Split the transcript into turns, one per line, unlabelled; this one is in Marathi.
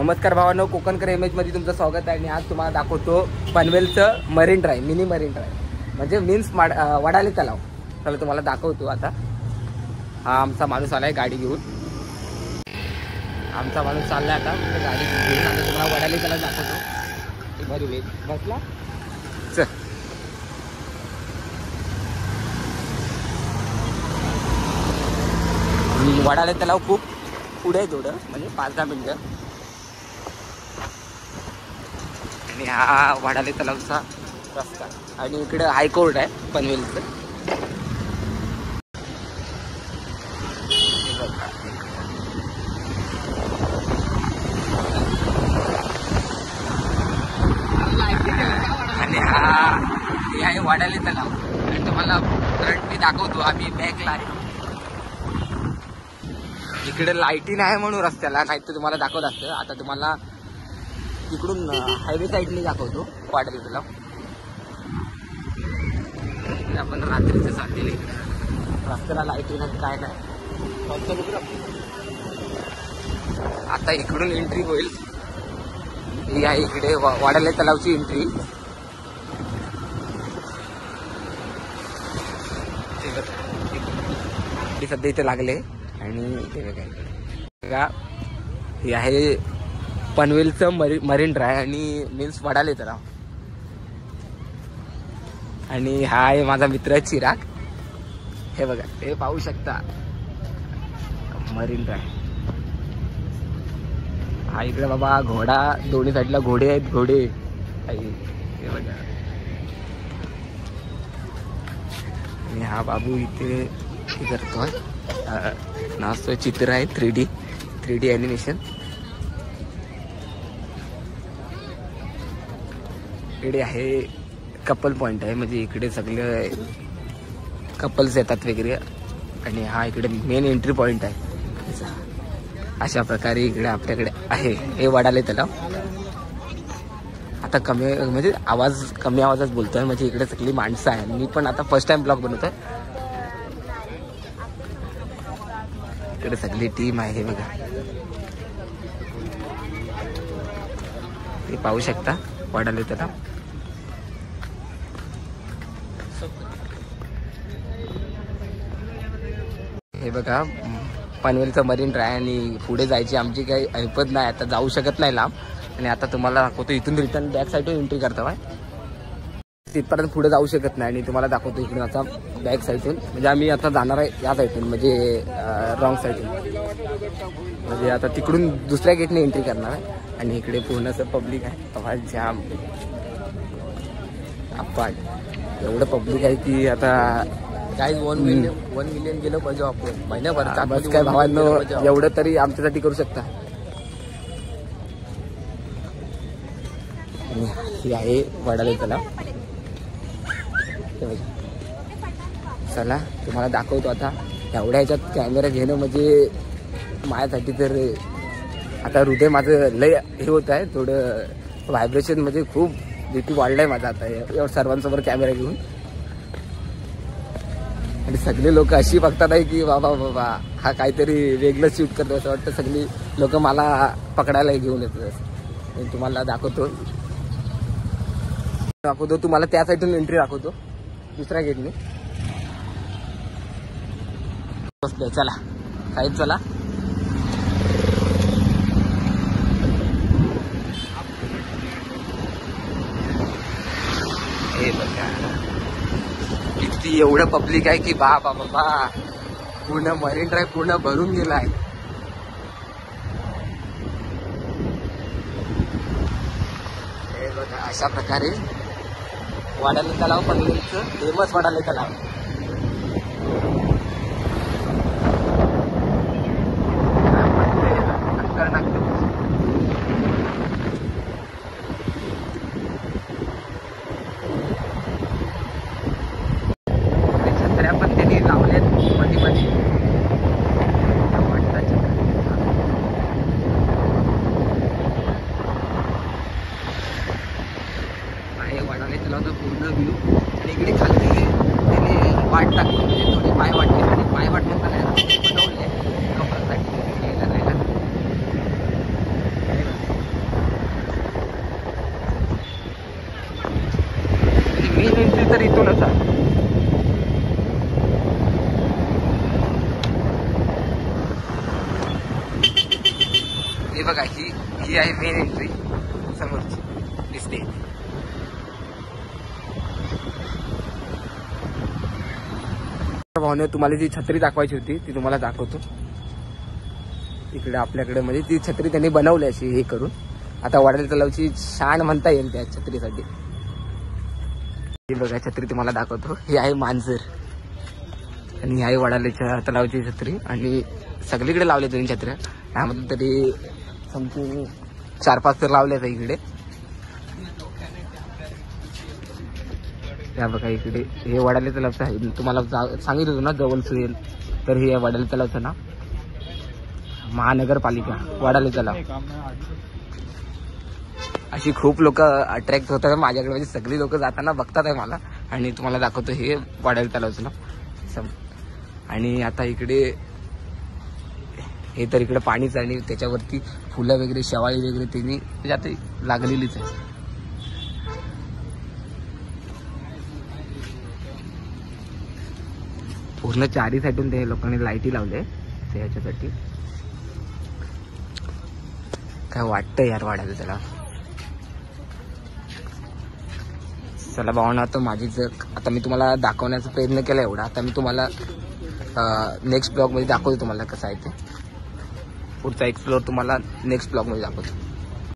नमस्कार भावांनो, कोकणकर इमेजमध्ये तुमचं स्वागत आहे. आणि आज तुम्हाला दाखवतो पनवेलचं Marine Drive, mini Marine Drive म्हणजे मीन्स वडाले तलाव. चला तुम्हाला दाखवतो. आता हा आमचा माणूस आलाय गाडी घेऊन. आमचा माणूस चाललाय आता गाडी घेऊन. आता तुम्हाला वडाले तलाव दाखवतो. बरी वेळ बसला चल. वडाले तलाव खूप पुढे आहे, थोडं म्हणजे 5-10 मिनिटं. आणि हा वडाले तलावचा रस्ता. आणि इकडे हायकोर्ट आहे पनवेलचं. आणि हा हे आहे वडाले तलाव. आणि तुम्हाला फ्रंट मी दाखवतो. आम्ही बॅकला आहे. इकडे लाईटी नाही म्हणून रस्त्याला, नाही तर तुम्हाला दाखवत असतं. आता तुम्हाला इकडून हायवे साईडने दाखवतो वडाले तलाव. आपण रात्रीचं चाललेलं इकडे रस्त्याला लाईटी नाही काय नाही. आता इकडून एंट्री होईल. ही आहे इकडे वडाले तलावची एंट्री. सध्या इथे लागले. आणि ते बघा हे आहे पनवेलचं मरीन ड्राईव्ह आणि मीन्स वडाले तलाव. आणि हा आहे माझा मित्र चिराग. हे बघा हे पाहू शकता मरीन ड्राईव्ह. हा इकडे बाबा घोडा, दोन्ही साईडला घोडे आहेत. घोडे हे बघा. आणि हा बाबू इथे करतोय. नाचतोय. चित्र आहे 3D ॲनिमेशन. इकडे आहे कपल पॉइंट आहे, म्हणजे इकडे सगळे कपल्स येतात वगैरे. आणि हा इकडे मेन एंट्री पॉइंट आहे. अशा प्रकारे इकडे आपल्याकडे आहे हे वडाले तलाव. आता कमी म्हणजे कमी आवाजात बोलतोय, म्हणजे इकडे सगळी माणसं आहे. मी पण आता फर्स्ट टाइम ब्लॉग बनवतोय. इकडे सगळी टीम आहे. हे बघा ते पाहू शकता वडाले तलाव. हे बघा पनवेलचं मरीन ड्राईव्ह. आणि पुढे जायची आमची काही ऐपत नाही, आता जाऊ शकत नाही लांब. आणि आता तुम्हाला दाखवतो इथून रिटर्न बॅक साईडून एंट्री करता आहे. तिथपर्यंत पुढे जाऊ शकत नाही. आणि तुम्हाला दाखवतो इकडून आता बॅक साईडून, म्हणजे आम्ही आता जाणार आहे या साईडून, म्हणजे रॉंग साईडून. म्हणजे आता तिकडून दुसऱ्या गेटने एंट्री करणार आहे. आणि इकडे पूर्ण असं पब्लिक आहे. आवाज जाम आपण एवढं पब्लिक आहे की आता काय 1 मिलियन गेलं पाहिजे आपण महिन्याभरात. बस काय भावांनो, एवढं तरी आमच्यासाठी करू शकता. ही आहे वडाले तलाव. चला तुम्हाला दाखवतो. आता एवढ्या ह्याच्यात कॅमेरा घेणं म्हणजे माझ्यासाठी तर आता हृदय माझं लय हे होत आहे. थोडं व्हायब्रेशन, म्हणजे खूप BP वाढलं आहे माझा आता एवढं सर्वांसमोर कॅमेरा घेऊन. आणि सगळे लोक अशी बघतात आहे की बाबा हा काहीतरी वेगळंच शूट करतो असं वाटतं. सगळी लोक मला पकडायला घेऊन येतात. तुम्हाला दाखवतो तुम्हाला त्या साईडून एंट्री दाखवतो दुसऱ्या गेटने. बसले चला साईड चला. हे बघा किती एवढं पब्लिक आहे की बाबा पूर्ण मरीन ड्राईव्ह पूर्ण भरून गेला आहे. हे बघा अशा प्रकारे वडाले तलाव पनवेलचं फेमस वडाले तलाव. छत्र्या पण त्यांनी लावल्यात मध्ये. आहे वडाले तलावचा पूर्ण व्ह्यू. आणि इकडे खाली तर इथूनच आहे. हे बघा ही आहे मेन एंट्री समोरची दिसते. भावने तुम्हाला जी छत्री दाखवायची होती ती तुम्हाला दाखवतो. इकडे आपल्याकडे म्हणजे ती छत्री त्यांनी बनवली अशी हे करून. आता वडाली तलावची शान म्हणता येईल त्या छत्रीसाठी. ही बघा छत्री तुम्हाला दाखवतो. ही आहे मांजर आणि ही आहे वडालीच्या तलावची छत्री. आणि सगळीकडे लावले दोन छत्र्या. त्यामध्ये तरी समथिंग 4-5 तर लावल्याच इकडे. त्या बघा इकडे हे वडाली तलावचं आहे. तुम्हाला सांगितलं होतं ना जवळ सुरेल तर हे वडाली तलावचं नाव. महानगरपालिका वडाली तलाव. अशी खूप लोक अट्रॅक्ट होतात माझ्याकडे. म्हणजे सगळी लोक जाताना बघतात आहे मला. आणि तुम्हाला दाखवतो हे वडाली तलावचं नाव. आणि आता इकडे हे तर इकडे पाणीच आणि त्याच्यावरती फुलं वगैरे शेवाळी वगैरे त्यांनी म्हणजे आता लागलेलीच आहे. पूर्ण चारी साईडून ते लोकांनी लाईटी लावले त्याच्यासाठी. काय वाटतं यार वाढायला त्याला. चला भावना आता माझी आता मी तुम्हाला दाखवण्याचा प्रयत्न केला एवढा. आता मी तुम्हाला नेक्स्ट ब्लॉग मध्ये दाखवतो तुम्हाला कसं आहे ते. पुढचा एक्सप्लोर तुम्हाला नेक्स्ट ब्लॉग मध्ये दाखवतो.